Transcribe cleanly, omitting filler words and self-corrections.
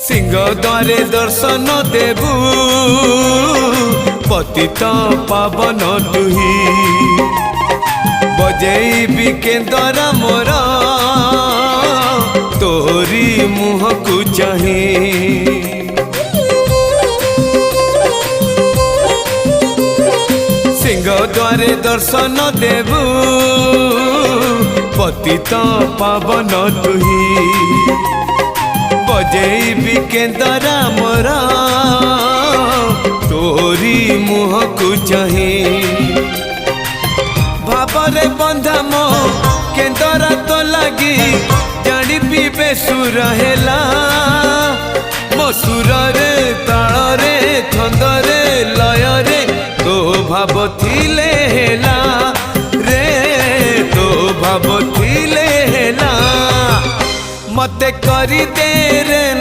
सिंह द्वारे दर्शन देबू पतित पावन तुही बजेबी केंदरा मोर तोरी मुह को चाही सिंह द्वारे दर्शन देबू पतित पावन तुही बजेबी केंदरा मोर तोरी मुह को चाही भावरे बंधा मो केंदरा तो लगी जानी पीबे सुर हेला मो सुर रे ताल रे छंद रे लय रे तो भाव थिले हेला रे तो भाव थिले हेला मते करी दे